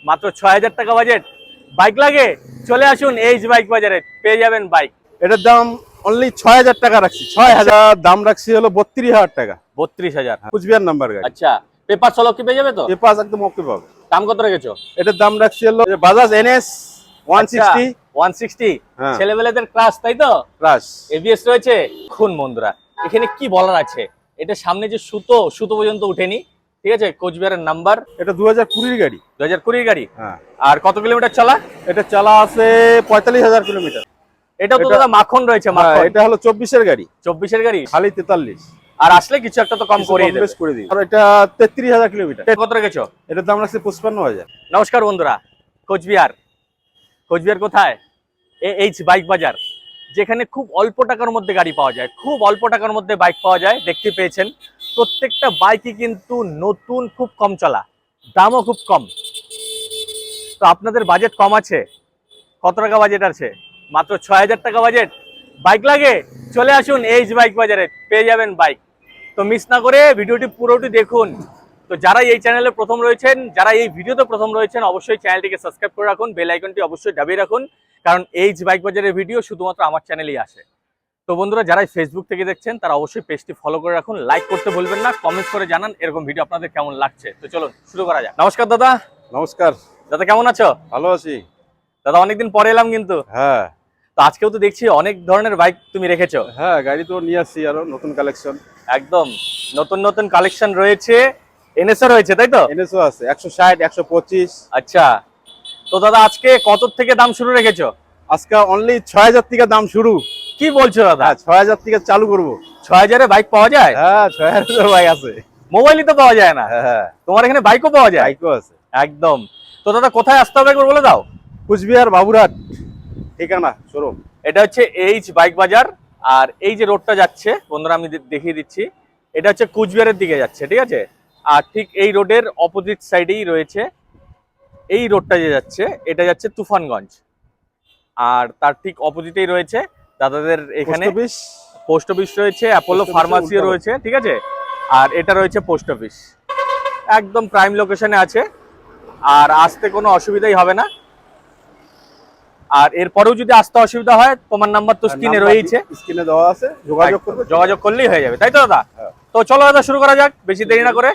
মাত্র ৬,০০০ টাকা budget. Bike লাগে চলে আসুন এইচ বাইক বাজারে, পেয়ে যাবেন বাইক। এটার দাম অনলি ৬,০০০ টাকা রাখছি। ৬,০০০ দাম রাখছি হলো ৩২,০০০ টাকা। ৩২,০০০। কুচবিহার নাম্বার গাড়ি। আচ্ছা, পেপার সলক কি পেয়ে যাবে তো? পেপার একদম ওকে পাবে। দাম কত রেখেছো? এটার দাম রাখছি হলো বাজাজ এনএস 160। 160 হ্যাঁ। ছেলেবেলেদের ক্লাস, তাই তো? প্লাস এবিএস রয়েছে। খুন বন্ধুরা, এখানে কি বলার আছে, এটা সামনে যে সুতো পর্যন্ত উঠেনি, ঠিক আছে? কোচবিহারের নাম্বার। এটা 2020 গাড়ি। 2020 গাড়ি। হ্যাঁ। আর কত কিলোমিটার চলা? এটা চালা আছে 45,000 কিলোমিটার। এটাও তো দাদা মাখন রয়েছে। মাখন। এটা হলো 24-এর গাড়ি। 24-এর গাড়ি, খালি 43। আর আসলে কিছু একটা তো কম করে দেবে। করে দিই। আর এটা 33,000 কিলোমিটার। কত রেখেছো? এটার দাম রাখছি 55,000। নমস্কার বন্ধুরা, কোচবিহার কোথায়? এইচ বাইক বাজার, যেখানে খুব অল্প টাকার মধ্যে গাড়ি পাওয়া যায়, খুব অল্প টাকার মধ্যে বাইক পাওয়া যায়। দেখতে পেয়েছেন প্রত্যেকটা বাইকই কিন্তু নতুন, খুব কম চলা, দামও খুব কম। তো আপনাদের বাজেট কম আছে? কত টাকা বাজেট আছে? মাত্র ৬,০০০ টাকা বাজেট। বাইক লাগে চলে আসুন এইচ বাইক বাজারে, পেয়ে যাবেন বাইক। তো মিস না করে ভিডিওটি পুরোটি দেখুন। তো যারা এই চ্যানেলে প্রথম রয়েছেন, যারা এই ভিডিওতে প্রথম রয়েছেন, অবশ্যই চ্যানেলটিকে সাবস্ক্রাইব করে রাখুন, বেল আইকনটি অবশ্যই দাবিয়ে রাখুন, কারণ এইচ বাইক বাজারের ভিডিও শুধুমাত্র আমার চ্যানেলেই আসে। তো বন্ধুরা, যারা ফেসবুক থেকে দেখছেন তারা অবশ্যই পেজটি ফলো করে রাখুন, লাইক করতে ভুলবেন না, কমেন্টস করে জানান এরকম ভিডিও আপনাদের কেমন লাগছে। তো চলুন শুরু করা যাক। নমস্কার দাদা। নমস্কার দাদা, কেমন আছো? ভালো আছি দাদা, অনেকদিন পরে এলাম কিন্তু। হ্যাঁ। তো আজকেও তো দেখছি অনেক ধরনের বাইক তুমি রেখেছো। হ্যাঁ, গাড়ি তো নিয়ে আসছি, আরো নতুন কালেকশন। একদম নতুন নতুন কালেকশন রয়েছে, এনএসও রয়েছে, তাই তো? এনএসও আছে 160, 125। আচ্ছা, তো দাদা আজকে কত থেকে দাম শুরু রেখেছো? আজকে অনলি 6,000 থেকে দাম শুরু। কি বলছো দাদা? 6,000 থেকে চালু করবো। 6,000-এ বাইক পাওয়া যায়? হ্যাঁ, 6,000 বাইক আছে। মোবাইলই তো পাওয়া যায় না। হ্যাঁ, তোমার এখানে বাইকও পাওয়া যায়? বাইকও আছে একদম। তো দাদা কোথায় আসতে হবে একবার বলে দাও। কুচবিহার বাবুরহাট ঠিকানা শোরুম। এটা হচ্ছে এইচ বাইক বাজার। আর এই যে রোডটা যাচ্ছে বন্ধুরা, আমি দেখিয়ে দিচ্ছি, এটা হচ্ছে কুচবিহারের দিকে যাচ্ছে, ঠিক আছে? আর ঠিক এই রোডের অপোজিট সাইডেই রয়েছে এই রোডটা যে যাচ্ছে, এটা যাচ্ছে তুফানগঞ্জ। আর তার ঠিক অপোজিটেই রয়েছে দাদাদের এখানে পোস্ট অফিস রয়েছে, অ্যাপোলো ফার্মাসিও রয়েছে, ঠিক আছে? আর এটা রয়েছে পোস্ট অফিস, একদম প্রাইম লোকেশনে আছে, আর আসতে কোনো অসুবিধাই হবে না। আর এরপরেও যদি আসতে অসুবিধা হয়, তোমার নাম্বার তো স্ক্রিনে রয়েছে, স্ক্রিনে দেওয়া আছে, যোগাযোগ করলেই হয়ে যাবে, তাই তো দাদা? তো চলো দাদা শুরু করা যাক, বেশি দেরি না করে।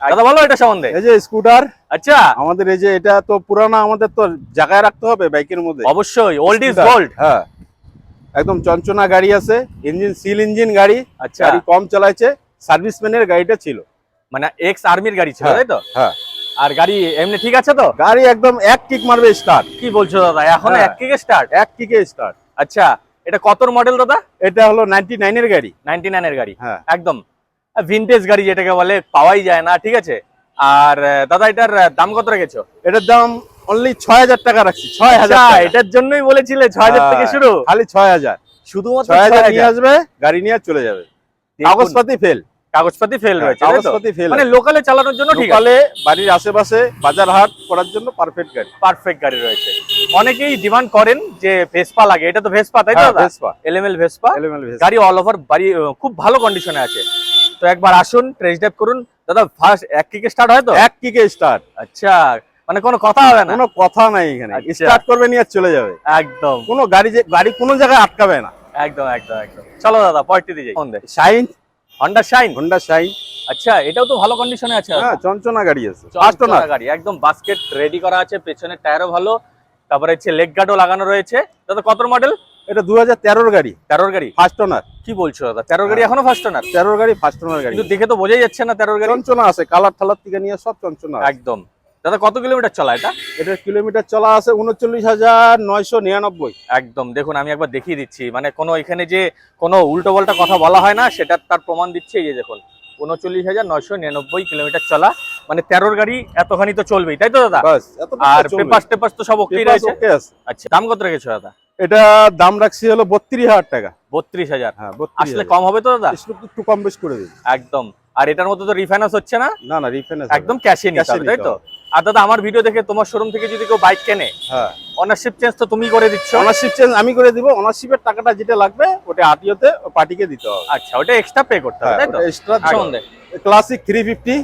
দাদা বলো এটা সম্বন্ধে। এই যে স্কুটার। আচ্ছা, আমাদের এই যে এটা তো পুরানা, আমাদের তো জায়গায় রাখতে হবে বাইকের মধ্যে। অবশ্যই, ওল্ড ইজ গোল্ড। হ্যাঁ, একদম চঞ্চনা গাড়ি আছে, ইঞ্জিন সিল ইঞ্জিন গাড়ি। আচ্ছা, গাড়ি কম চালাইছে, সার্ভিসম্যানের গাড়িটা ছিল, মানে এক্স আর্মির গাড়ি ছিল, তাই তো? হ্যাঁ। আর গাড়ি এমনি ঠিক আছে তো? গাড়ি একদম এক কিক মারবে স্টার্ট। কি বলছো দাদা, এখন এক কিকে স্টার্ট? এক কিকে স্টার্ট। আচ্ছা, এটা কতর মডেল দাদা? এটা হলো 99 এর গাড়ি। 99 এর গাড়ি। হ্যাঁ, একদম ভিনটেজ গাড়ি যেটাকে বলে, পাওয়াই যায় না, ঠিক আছে? আর দাদা এটার দাম কত রেখেছো? এটার দাম অনলি 6,000 টাকা রাখছি। 6,000। এটার জন্যই বলেছিলে 6,000 থেকে শুরু? খালি 6,000। শুধুমাত্র 6,000 নিয়ে আসবে, গাড়ি নিয়ে চলে যাবে। কাগজপাতি ফেল। কাগজপাতি ফেল রয়েছে, কাগজপাতি ফেল, মানে লোকালে চালানোর জন্য ঠিক আছে। লোকালে বাড়ির আশেপাশে বাজার হাট করার জন্য পারফেক্ট গাড়ি। পারফেক্ট গাড়ি রয়েছে। অনেকেই ডিমান্ড করেন যে ভেসপা লাগে, এটা তো ভেসপা, তাই তো দাদা? ভেসপা, এলএমএল ভেসপা গাড়ি, অল ওভার বাড়ি খুব ভালো কন্ডিশনে আছে। তো একবার আসুন, টেস্ট ড্রাইভ করুন। দাদা ফার্স্ট এক কিকে স্টার্ট হয় তো? এক কিকে স্টার্ট। আচ্ছা, মানে কোনো কথা হবে না? কোনো কথা নাই এখানে, স্টার্ট করবে নিয়ে চলে যাবে একদম। কোনো গাড়ি কোনো জায়গায় আটকাবে না। একদম একদম একদম। চলো দাদা পয়েন্টে দিয়ে যাই। Shine, Honda shine. আচ্ছা, এটাও তো ভালো কন্ডিশনে আছে। হ্যাঁ, চঞ্চনা গাড়ি আছে, চঞ্চনা গাড়ি, একদম বাস্কেট রেডি করা আছে, পেছনের টায়ারও ভালো, তারপরে হচ্ছে লেগ গার্ডও লাগানো রয়েছে। দাদা কত মডেল? এটা 2013 গাড়ি। 13 গাড়ি, ফার্স্ট ওনার। কি বলছো দাদা, 13 গাড়ি এখনো ফার্স্ট ওনার? 13 গাড়ি ফার্স্ট ওনার গাড়ি, কিন্তু দেখে তো বোঝাই যাচ্ছে না 13 গাড়ি। চঞ্চনা আছে, কালার ঠালার থেকে নিয়ে সব চঞ্চনা একদম। দাদা কত কিলোমিটার চলা এটা? এটার কিলোমিটার চলা আছে 39,999। একদম, দেখুন আমি একবার দেখিয়ে দিচ্ছি, মানে কোনো এখানে যে কোনো উল্টো পাল্টা কথা বলা হয় না, সেটা তার প্রমাণ দিচ্ছে। এই যে দেখুন, 39,999 কিলোমিটার চলা, মানে 13 গাড়ি এতখানি তো চলবেই, তাই তো দাদা? আর পেপার তো সব ওকেই রয়েছে। আচ্ছা, দাম কত রেখেছো দাদা? এটা দাম রাখছি হলো 32,000 টাকা। 32,000। হ্যাঁ, আসলে কম হবে তো দাদা? একটু কম বেশ করে দিই। একদম। আর এটার মধ্যে তো রিফাইন্যান্স হচ্ছে না? না না, রিফাইন্যান্স একদম ক্যাশে নিতে হবে, তাই তো? আর দাদা আমার ভিডিও দেখে তোমার শোরুম থেকে যদি কেউ বাইক কেনে, হ্যাঁ, অনারশিপ চেঞ্জ তো তুমি করে দিচ্ছ? অনারশিপ চেঞ্জ আমি করে দিব। অনারশিপের টাকাটা যেটা লাগবে ওটা আরটিওতে পার্টিকে দিতে হবে। আচ্ছা, ওটা এক্সট্রা পে করতে হবে, তাই তো? এক্সট্রা সম্বন্ধে ক্লাসিক 350।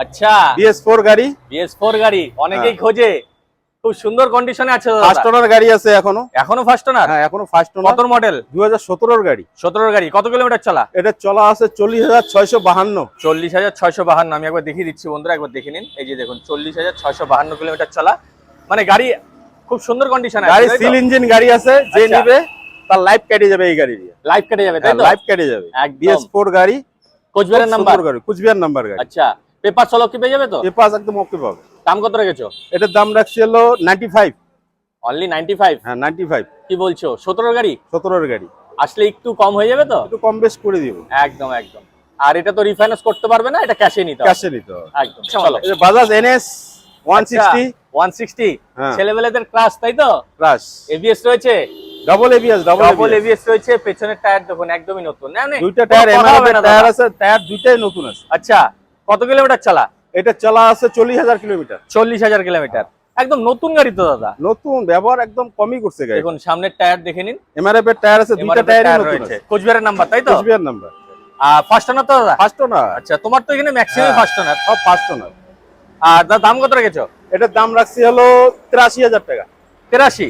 আচ্ছা, BS4 গাড়ি। BS4 গাড়ি অনেকেই খোঁজে, খুব সুন্দর কন্ডিশনে আছে ফার্স্ট ওনার গাড়ি আছে এখনো। এখনো ফার্স্ট ওনার? হ্যাঁ এখনো ফার্স্ট ওনার। কত মডেল? 2017 গাড়ি। 17 গাড়ি। কত কিলোমিটার চলা? এটা চলা আছে 40,652। 40,652। আমি একবার দেখিয়ে দিচ্ছি বন্ধুরা, একবার দেখে নিন। এই যে দেখুন 40,652 কিলোমিটার চলা, মানে গাড়ি খুব সুন্দর কন্ডিশনে আছে। গাড়ি সিল ইঞ্জিন গাড়ি আছে, যে আচ্ছা। নিবে তার লাইফ কেটে যাবে এই গাড়ি দিয়ে। লাইফ কেটে যাবে তাই তো? লাইফ কেটে যাবে। একদম। BS4 গাড়ি, কোচবিহারের নাম্বার গাড়ি, কুচবিহার নাম্বার গাড়ি। আচ্ছা, পেপার চলক কি পেয়ে যাবে তো? পেপার একদম ওকে পাবে। দাম কত রেখেছো? এটার দাম রাখছি হলো 95। অনলি 95? হ্যাঁ 95। কি বলছো? 17 গাড়ি? 17 গাড়ি। আসলে একটু কম হয়ে যাবে তো? একটু কম বেশ করে দিব। একদম একদম। আর এটা তো রিফাইন্যান্স করতে পারবে না, এটা ক্যাশে নিতে হবে। ক্যাশে নিতে হবে একদম। চলো। এই যে বাজাজ NS 160। 160 হ্যাঁ। ছেলেবেলেদের ক্লাস তাই তো? প্লাস এবিএস রয়েছে, ডাবল ABS, ডাবল এবিএস রয়েছে। পেছনের টায়ার দেখুন একদমই নতুন, না না দুইটা টায়ার কোনো কথা হবে এমআরএফ না টায়ার দাদা। আছে, টায়ার দুইটাই নতুন আছে। আচ্ছা, কত কিলোমিটার চালা? এটা চলা আছে 40,000 কিলোমিটার। 40,000 কিলোমিটার। একদম নতুন গাড়ি তো দাদা। নতুন, ব্যবহার একদম কমই করছে গাড়ি। দেখুন সামনের টায়ার দেখে নিন, এমআরএফ এর টায়ার আছে, দুইটা MRF এর টায়ারই টায়ার নতুন রয়েছে। আছে। কোচবিহারের নাম্বার তাই তো? কুচবিহার নাম্বার। আর ফার্স্ট ওনার তো দাদা? ফার্স্ট না। আচ্ছা, তোমার তো এখানে ম্যাক্সিমাম হ্যাঁ। First owner. সব ফার্স্ট না। আর দাদা দাম কত রেখেছো? এটার দাম রাখছি হলো 83,000 টাকা। 83?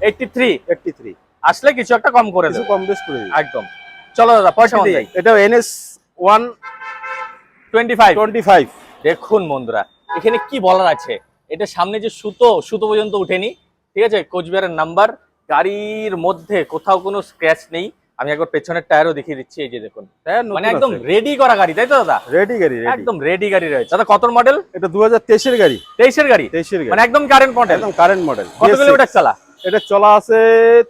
83 83 আসলে কিছু একটা কম করে কিছু দেবো। কম বেশ করে দিই। একদম। চলো দাদা পয়সা এটাই। যাই। এটা NS 125। দেখুন বন্ধুরা, এখানে কি বলার আছে, এটা সামনে যে সুতো পর্যন্ত উঠেনি, ঠিক আছে? কোচবিহারের নাম্বার, গাড়ির মধ্যে কোথাও কোনো স্ক্র্যাচ নেই। আমি একবার পেছনের টায়ারও দেখিয়ে দিচ্ছি, এই যে দেখুন, মানে একদম রেডি করা গাড়ি তাই তো দাদা? রেডি গাড়ি, একদম রেডি গাড়ি রয়েছে। দাদা কত মডেল? এটা 2023 এর গাড়ি। 23 এর গাড়ি? 23 এর গাড়ি, মানে একদম কারেন্ট মডেল। একদম কারেন্ট মডেল। কত কিলোমিটার চালা? এটা চলা আছে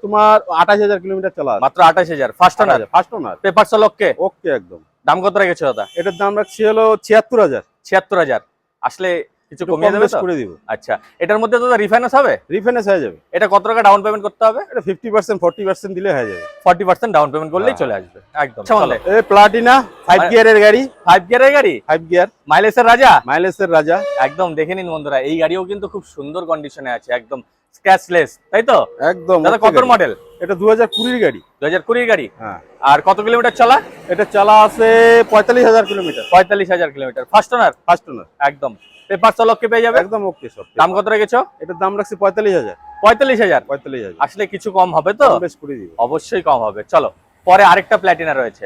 তোমার 28,000 কিলোমিটার চলা আছে। মাত্র 28,000। First owner? First owner. Paper চলককে? ওকে একদম। দাম কত রেখেছো দাদা? এটার দাম রাখছি হলো 76,000। 76,000। আসলে কিছু কমিয়ে দেবে তো? করে দিব। আচ্ছা, এটার মধ্যে দাদা রিফাইন্যান্স হবে? রিফাইন্যান্স হয়ে যাবে। এটা কত টাকা ডাউন পেমেন্ট করতে হবে? এটা 50% 40% দিলে হয়ে যাবে। 40% ডাউন পেমেন্ট করলেই হ্যাঁ। চলে আসবে। একদম। চলো। এই প্লাটিনা 5 গিয়ারের গাড়ি। 5 গিয়ারের গাড়ি? 5 গিয়ার, মাইলেজের রাজা? মাইলেজের রাজা। একদম দেখে নিন বন্ধুরা, এই গাড়িও কিন্তু খুব সুন্দর কন্ডিশনে আছে, একদম স্ক্র্যাচলেস তাই তো? একদম। দাদা কত মডেল? এটা 2020 গাড়ি। 2020 গাড়ি? হ্যাঁ। আর কত কিলোমিটার চলা? এটা চালা আছে 45,000 kilometre. 45,000 kilometre. First owner? First ওনার। একদম। পেপার চলককে পেয়ে যাবে? একদম ওকে সব। দাম কত রেখেছো? এটার দাম রাখছি 45,000। 45,000? 45,000 আসলে কিছু কম হবে তো? বেশ করে দিব। অবশ্যই কম হবে। চলো, পরে আরেকটা প্ল্যাটিনা রয়েছে,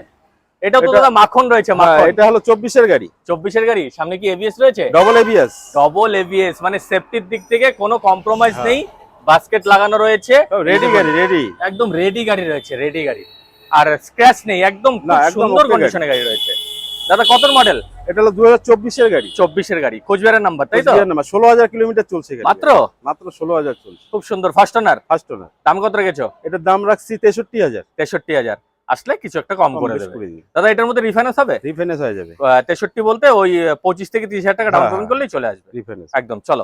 এটাও তো এটা- দাদা মাখন রয়েছে। মাখন। এটা হলো 24 এর গাড়ি। 24 এর গাড়ি। সামনে কি এবিএস রয়েছে? Double ABS। ডবল এবিএস, মানে সেফটির দিক থেকে কোনো কম্প্রোমাইজ হ্যাঁ। নেই। বাস্কেট লাগানো রয়েছে, রেডি গাড়ি, রেডি। একদম রেডি গাড়ি রয়েছে, রেডি গাড়ি। আর স্ক্র্যাচ নেই, একদম খুব না, একদম সুন্দর okay কন্ডিশনে গাড়ি রয়েছে। দাদা কত মডেল? এটা হলো 2024 এর গাড়ি। 24 এর গাড়ি। কোচবিহারের নাম্বার তাই তো? কুচবিহার নাম্বার। 16,000 কিলোমিটার চলছে গাড়ি। মাত্র? মাত্র 16,000 চলছে। খুব সুন্দর। First owner? ফার্স্ট ওনার। দাম কত রেখেছো? এটার দাম রাখছি 63,000। 63,000। আসলে কিছু একটা কম করে বেশ দেবে। করে দিই। দাদা এটার মধ্যে রিফাইন্যান্স হবে? রিফাইন্যান্স হয়ে যাবে। 63 বলতে ওই 25 থেকে 30,000 টাকা ডাউন হ্যাঁ, পেমেন্ট করলেই চলে আসবে। রিফাইন্যান্স। একদম। চলো,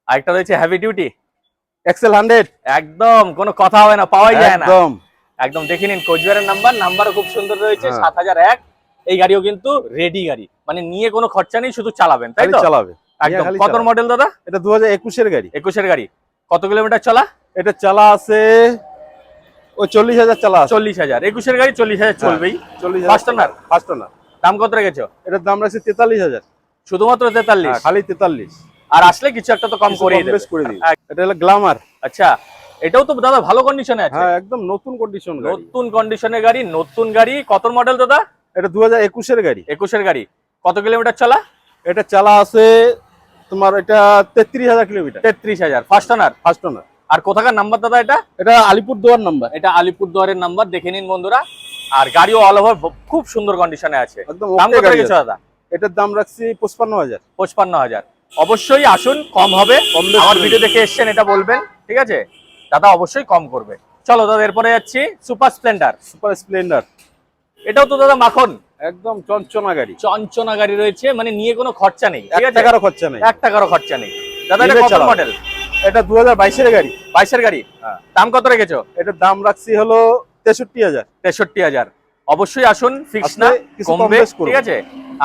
আরেকটা রয়েছে হেভি ডিউটি। এক্সেল 100। একদম কোনো কথা হবে না, পাওয়াই যায় না। একদম। একদম দেখে নিন কোচবিহারের নাম্বারও খুব সুন্দর রয়েছে। হ্যাঁ। 7001। এই গাড়িও কিন্তু রেডি গাড়ি, মানে নিয়ে কোনো খরচা নেই, শুধু চালাবেন তাই খালি তো? চালাবে। একদম। খালি কত চালাবে। মডেল দাদা? এটা 2021 এর গাড়ি। 21 এর গাড়ি। কত কিলোমিটার চলা? এটা চালা আছে ওই 40,000 চালা আছে। 40,000। 21 এর গাড়ি 40,000 চলবেই। 40,000। First owner? ফার্স্ট ওনার। দাম কত রেখেছো? এটার দাম রাখছি 43,000। শুধুমাত্র 43? খালি 43। আর আসলে কিছু একটা তো কম কিছু করেই কম দেবে। বেশ করে দিই। এটা হলো গ্ল্যামার। আচ্ছা, এটাও তো দাদা ভালো কন্ডিশনে আছে। হ্যাঁ একদম নতুন কন্ডিশন গাড়ি। নতুন কন্ডিশনের গাড়ি, নতুন গাড়ি। কত মডেল দাদা? এটা 2021 এর গাড়ি। 21 এর গাড়ি। কত কিলোমিটার চলা? এটা চালা আছে তোমার এটা 33,000 kilometre. 33,000। First owner? First owner. আর কোথাকার নাম্বার দাদা এটা? এটা আলিপুরদুয়ার নাম্বার। এটা আলিপুরদুয়ারের নাম্বার, দেখে নিন বন্ধুরা। আর গাড়িও অল ওভার খুব সুন্দর কন্ডিশনে আছে। একদম দাম ওকে কত গাড়ি রেখেছো আছে। দাদা? এটার দাম রাখছি 55,000। 55,000। অবশ্যই আসুন, কম হবে। কম বেশ আমার করে ভিডিও দেখে এসছেন এটা বলবেন, ঠিক আছে? দাদা অবশ্যই কম করবে। চলো দাদা, এরপরে যাচ্ছি সুপার স্প্লেন্ডার। Super Splendor. এটাও তো দাদা মাখন। একদম চঞ্চনা গাড়ি। চঞ্চনা গাড়ি রয়েছে, মানে নিয়ে কোনো খরচা নেই, ঠিক 1 আছে? টাকারও খরচা নেই। 1 টাকারও খরচা নেই। দাদা এটা নিজে কত চালাও। মডেল? এটা 2022 এর গাড়ি। 22 এর গাড়ি। হ্যাঁ। দাম কত রেখেছো? এটার দাম রাখছি হলো 63,000। 63,000। অবশ্যই আসুন, ফিক্স আসলে না, কিছু কম কমবে, বেশ করবো। ঠিক আছে?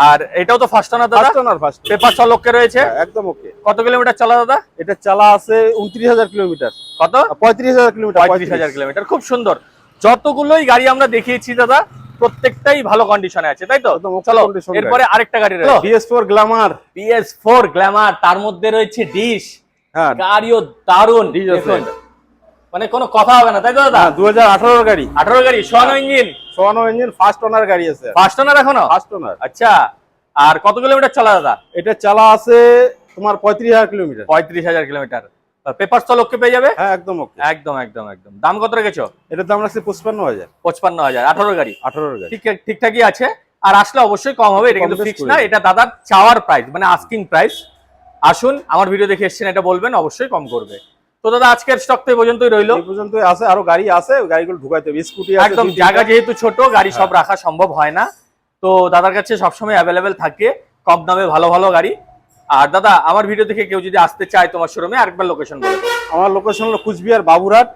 আর এটাও তো ফার্স্ট ওনার দাদা? First owner. ফার্স্ট। পেপার চলককে রয়েছে। একদম ওকে। কত কিলোমিটার চলা দাদা? এটা চালা আছে 29,000 কিলোমিটার। কত? 35,000 কিলোমিটার। 35,000 কিলোমিটার। খুব সুন্দর। যতগুলোই গাড়ি আমরা দেখিয়েছি দাদা, প্রত্যেকটাই ভালো কন্ডিশনে আছে তাই তো? একদম okay চলো, condition এরপরে আরেকটা গাড়ি রয়েছে, BS4 গ্ল্যামার। BS4 Glamour. তার মধ্যে রয়েছে ডিশ, হ্যাঁ গাড়িও দারুণ Diesel দেখুন, cylinder। মানে কোনো কথা হবে না তাই তো দাদা? হ্যাঁ 2018 গাড়ি, 18 গাড়ি, সোয়ানো ইঞ্জিন, সোয়ানো ইঞ্জিন, ফার্স্ট ওনার গাড়ি আছে, ফার্স্ট ওনার এখনো? First owner. আচ্ছা, আর কত কিলোমিটার চলা দাদা? এটা চালা আছে তোমার 35,000 কিলোমিটার। 35,000 কিলোমিটার। পেপার তো লোককে পেয়ে যাবে? হ্যাঁ একদম ওকে। একদম একদম একদম। দাম কত রেখেছো? এটার দাম রাখছি 55,000। 55,000, 18 গাড়ি, 18 গাড়ি। ঠিকঠাকই আছে। আর আসলে অবশ্যই কম হবে, এটা কম কিন্তু বেশ ফিক্স করে না, দেব। এটা দাদার চাওয়ার প্রাইস, মানে আস্কিং প্রাইস। আসুন, আমার ভিডিও দেখে এসেছেন, এটা বলবেন, অবশ্যই কম করবে। তো দাদা আজকের স্টক তো এই পর্যন্তই রইলো। এই পর্যন্তই আছে, আরো গাড়ি আছে, ওই গাড়িগুলো ঢুকাইতে হবে। স্কুটি আছে একদম, 2-3টা। জায়গা যেহেতু ছোট, গাড়ি সব হ্যাঁ। রাখা সম্ভব হয় না। তো দাদার কাছে সবসময় অ্যাভেলেবেল থাকে কম দামে ভালো ভালো গাড়ি। আর দাদা আমার ভিডিও দেখে কেউ যদি আসতে চায় তোমার শোরুমে, আরেকবার লোকেশন বলে দাও। আমার লোকেশন হলো কুচবিহার বাবুরহাট,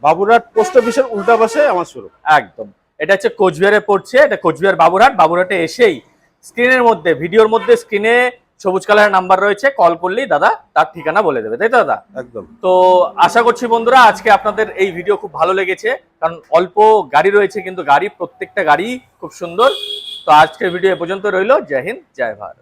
বাবুরহাট পোস্ট অফিসের উল্টা পাশে আমার শোরুম। একদম, এটা হচ্ছে কোচবিহারে পড়ছে, এটা কোচবিহার বাবুরহাট। বাবুরহাটে এসেই স্ক্রিনের মধ্যে, ভিডিওর মধ্যে স্ক্রিনে সবুজ কালারের নাম্বার রয়েছে, কল করলেই দাদা তার ঠিকানা বলে দেবে, তাই তো দাদা? একদম। তো আশা করছি বন্ধুরা আজকে আপনাদের এই ভিডিও খুব ভালো লেগেছে, কারণ অল্প গাড়ি রয়েছে কিন্তু গাড়ি, প্রত্যেকটা গাড়ি খুব সুন্দর। তো আজকের ভিডিও এ পর্যন্ত রইলো। জয় হিন্দ, জয় ভারত।